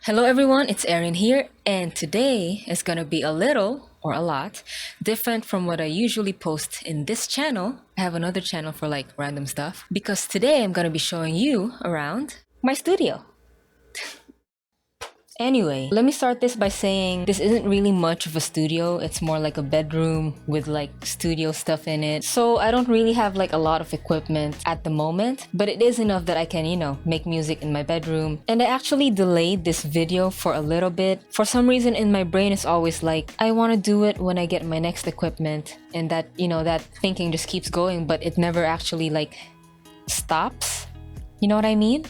Hello everyone, it's Erin here, and today is gonna be a little, or a lot, different from what I usually post in this channel. I have another channel for like random stuff, because today I'm gonna be showing you around my studio. Anyway, let me start this by saying this isn't really much of a studio. It's more like a bedroom with like studio stuff in it. So I don't really have like a lot of equipment at the moment, but it is enough that I can, make music in my bedroom. And I actually delayed this video for a little bit. For some reason in my brain it's always like, I want to do it when I get my next equipment. And that, that thinking just keeps going, but it never actually like stops. You know what I mean?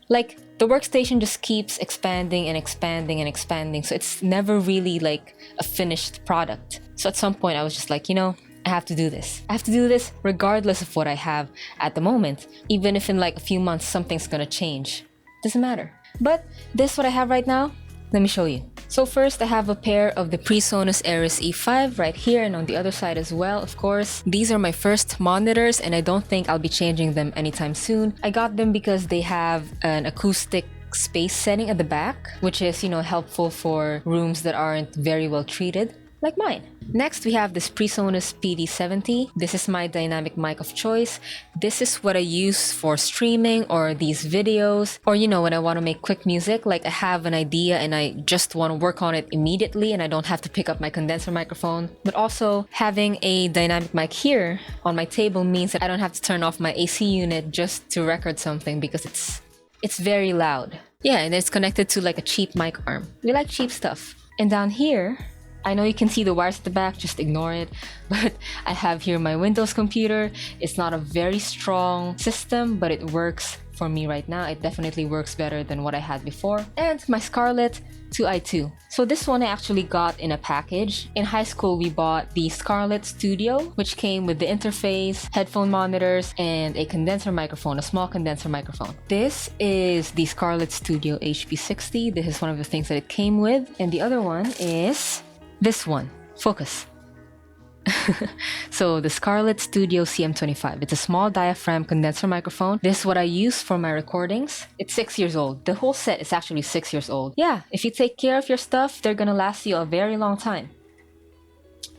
Like, the workstation just keeps expanding and expanding and expanding, so it's never really like a finished product. So at some point I was just like, I have to do this. I have to do this regardless of what I have at the moment. Even if in like a few months something's gonna change. Doesn't matter. But this what I have right now, let me show you. So first I have a pair of the PreSonus Eris E5 right here, and on the other side as well, of course. These are my first monitors and I don't think I'll be changing them anytime soon. I got them because they have an acoustic space setting at the back, which is, helpful for rooms that aren't very well treated, like mine. Next, we have this PreSonus PD70. This is my dynamic mic of choice. This is what I use for streaming or these videos, or when I want to make quick music, like I have an idea and I just want to work on it immediately and I don't have to pick up my condenser microphone. But also having a dynamic mic here on my table means that I don't have to turn off my AC unit just to record something because it's very loud. Yeah, and it's connected to like a cheap mic arm. We like cheap stuff. And down here, I know you can see the wires at the back, just ignore it. But I have here my Windows computer. It's not a very strong system, but it works for me right now. It definitely works better than what I had before. And my Scarlett 2i2. So this one I actually got in a package. In high school, we bought the Scarlett Studio, which came with the interface, headphone monitors, and a condenser microphone, a small condenser microphone. This is the Scarlett Studio HP60. This is one of the things that it came with. And the other one is this one. Focus. So the Scarlett Studio CM25. It's a small diaphragm condenser microphone. This is what I use for my recordings. It's 6 years old. The whole set is actually 6 years old. Yeah, if you take care of your stuff, they're gonna last you a very long time.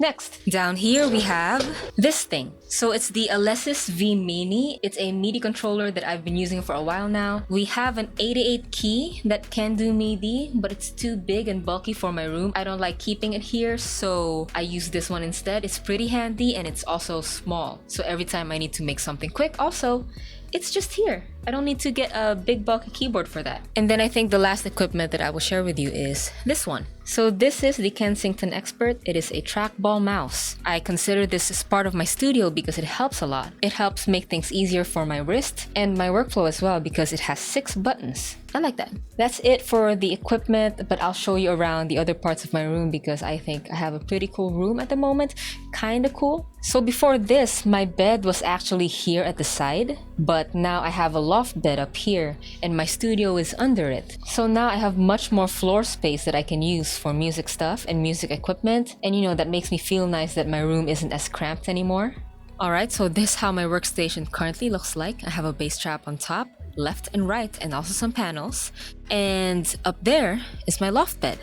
Next, down here we have this thing. So it's the Alesis V Mini. It's a MIDI controller that I've been using for a while now. We have an 88 key that can do MIDI, but it's too big and bulky for my room. I don't like keeping it here, so I use this one instead. It's pretty handy and it's also small. So every time I need to make something quick, also, it's just here. I don't need to get a big bulky keyboard for that. And then I think the last equipment that I will share with you is this one. So this is the Kensington Expert. It is a trackball mouse. I consider this as part of my studio because it helps a lot. It helps make things easier for my wrist and my workflow as well because it has 6 buttons. I like that. That's it for the equipment, but I'll show you around the other parts of my room because I think I have a pretty cool room at the moment. Kinda cool. So before this, my bed was actually here at the side, but now I have a loft bed up here and my studio is under it. So now I have much more floor space that I can use for music stuff and music equipment, and that makes me feel nice that my room isn't as cramped anymore. Alright, so this is how my workstation currently looks like. I have a bass trap on top, left and right, and also some panels. And up there is my loft bed.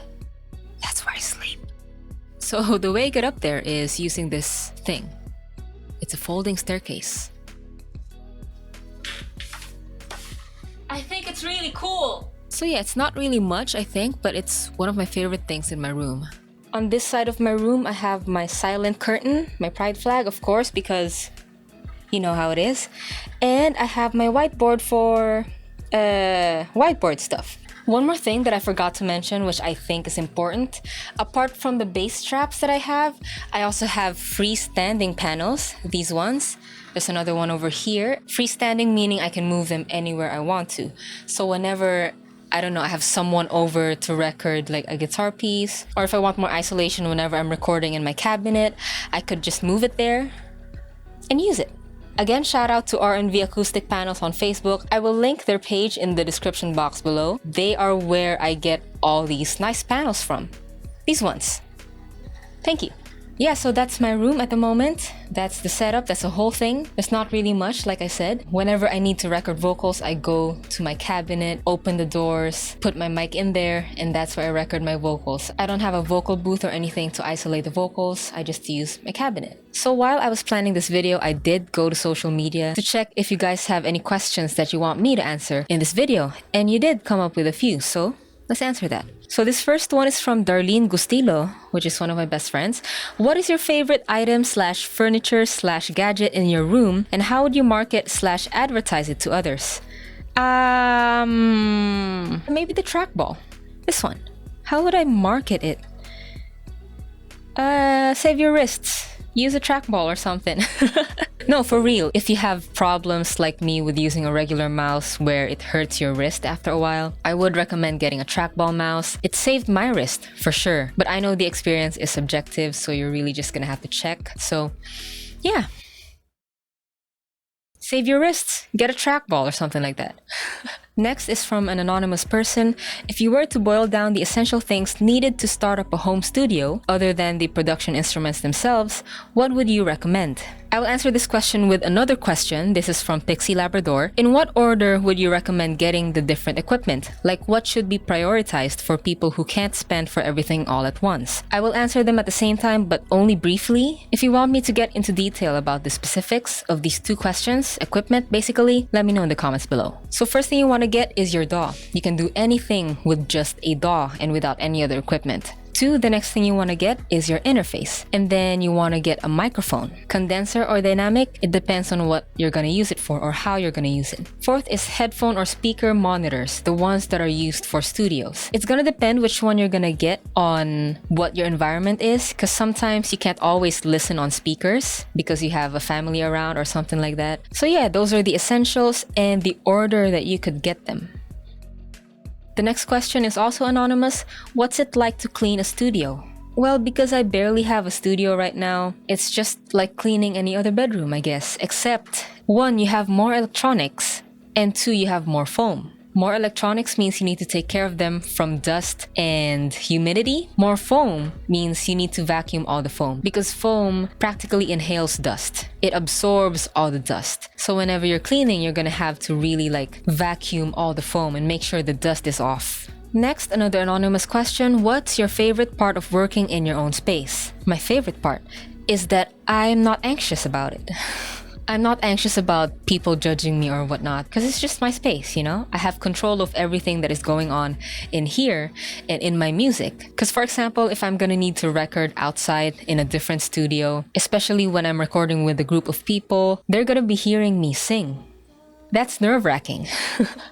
That's where I sleep. So the way I get up there is using this thing. It's a folding staircase. I think it's really cool. So yeah, it's not really much, I think, but it's one of my favorite things in my room. On this side of my room, I have my silent curtain, my pride flag, of course, because you know how it is. And I have my whiteboard for whiteboard stuff. One more thing that I forgot to mention, which I think is important. Apart from the bass straps that I have, I also have freestanding panels, these ones. There's another one over here. Freestanding meaning I can move them anywhere I want to. So whenever, I don't know, I have someone over to record like a guitar piece, or if I want more isolation whenever I'm recording in my cabinet, I could just move it there and use it. Again, shout out to R&V Acoustic Panels on Facebook. I will link their page in the description box below. They are where I get all these nice panels from. These ones. Thank you. yeah, so that's my room at the moment. That's the setup. That's the whole thing. There's not really much, like I said. Whenever I need to record vocals, I go to my cabinet, open the doors, put my mic in there, and that's where I record my vocals. I don't have a vocal booth or anything to isolate the vocals. I just use my cabinet. So while I was planning this video, I did go to social media to check if you guys have any questions that you want me to answer in this video. And you did come up with a few, so let's answer that. So this first one is from Darlene Gustilo, which is one of my best friends. What is your favorite item slash furniture slash gadget in your room, and how would you market slash advertise it to others? Maybe the trackball. This one. How would I market it? Save your wrists. Use a trackball or something. No, for real. If you have problems like me with using a regular mouse where it hurts your wrist after a while, I would recommend getting a trackball mouse. It saved my wrist, for sure. But I know the experience is subjective, so you're really just gonna have to check. So, yeah. Save your wrists. Get a trackball or something like that. Next is from an anonymous person. If you were to boil down the essential things needed to start up a home studio, other than the production instruments themselves, what would you recommend? I will answer this question with another question. This is from Pixie Labrador. In what order would you recommend getting the different equipment? Like, what should be prioritized for people who can't spend for everything all at once? I will answer them at the same time, but only briefly. If you want me to get into detail about the specifics of these two questions, equipment basically, let me know in the comments below. So first thing you want to get is your DAW. You can do anything with just a DAW and without any other equipment. 2, the next thing you want to get is your interface. And then you want to get a microphone. Condenser or dynamic, it depends on what you're going to use it for or how you're going to use it. 4th is headphone or speaker monitors, the ones that are used for studios. It's going to depend which one you're going to get on what your environment is, because sometimes you can't always listen on speakers because you have a family around or something like that. So yeah, those are the essentials and the order that you could get them. The next question is also anonymous. What's it like to clean a studio? Well, because I barely have a studio right now, it's just like cleaning any other bedroom, I guess. Except, 1, you have more electronics, and 2, you have more foam. More electronics means you need to take care of them from dust and humidity. More foam means you need to vacuum all the foam, because foam practically inhales dust. It absorbs all the dust. So whenever you're cleaning, you're gonna have to really vacuum all the foam and make sure the dust is off. Next, another anonymous question. What's your favorite part of working in your own space? My favorite part is that I'm not anxious about it. I'm not anxious about people judging me or whatnot, because it's just my space, you know? I have control of everything that is going on in here and in my music. Because for example, if I'm gonna need to record outside in a different studio, especially when I'm recording with a group of people, they're gonna be hearing me sing. That's nerve-wracking.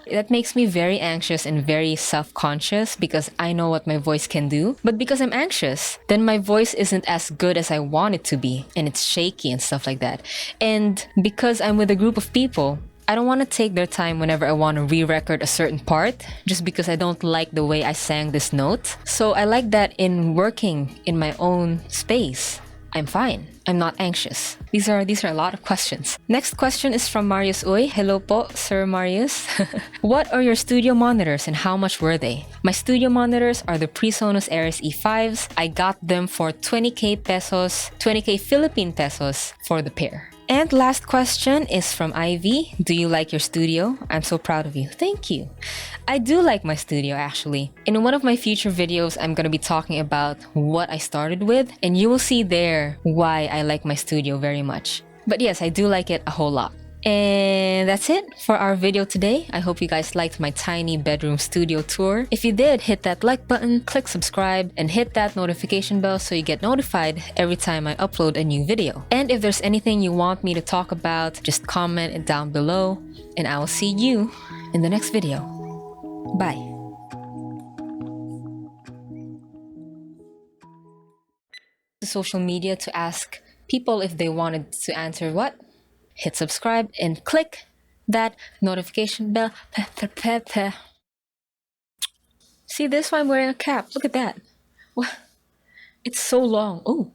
That makes me very anxious and very self-conscious because I know what my voice can do. But because I'm anxious, then my voice isn't as good as I want it to be, and it's shaky and stuff like that. And because I'm with a group of people, I don't want to take their time whenever I want to re-record a certain part just because I don't like the way I sang this note. So I like that in working in my own space, I'm fine. I'm not anxious. These are a lot of questions. Next question is from Marius Uy. Hello po, Sir Marius. What are your studio monitors and how much were they? My studio monitors are the PreSonus Ares E5s. I got them for 20k pesos, 20k Philippine pesos for the pair. And last question is from Ivy. Do you like your studio? I'm so proud of you. Thank you. I do like my studio, actually. In one of my future videos, I'm gonna be talking about what I started with, and you will see there why I like my studio very much. But yes, I do like it a whole lot. And that's it for our video today. I hope you guys liked my tiny bedroom studio tour. If you did, hit that like button, click subscribe, and hit that notification bell so you get notified every time I upload a new video. And if there's anything you want me to talk about, just comment it down below, and I will see you in the next video. Bye. To social media to ask people if they wanted to answer what? Hit subscribe and click that notification bell. See, this why I'm wearing a cap. Look at that. What? It's so long. Oh.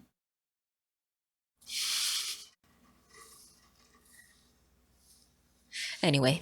Anyway.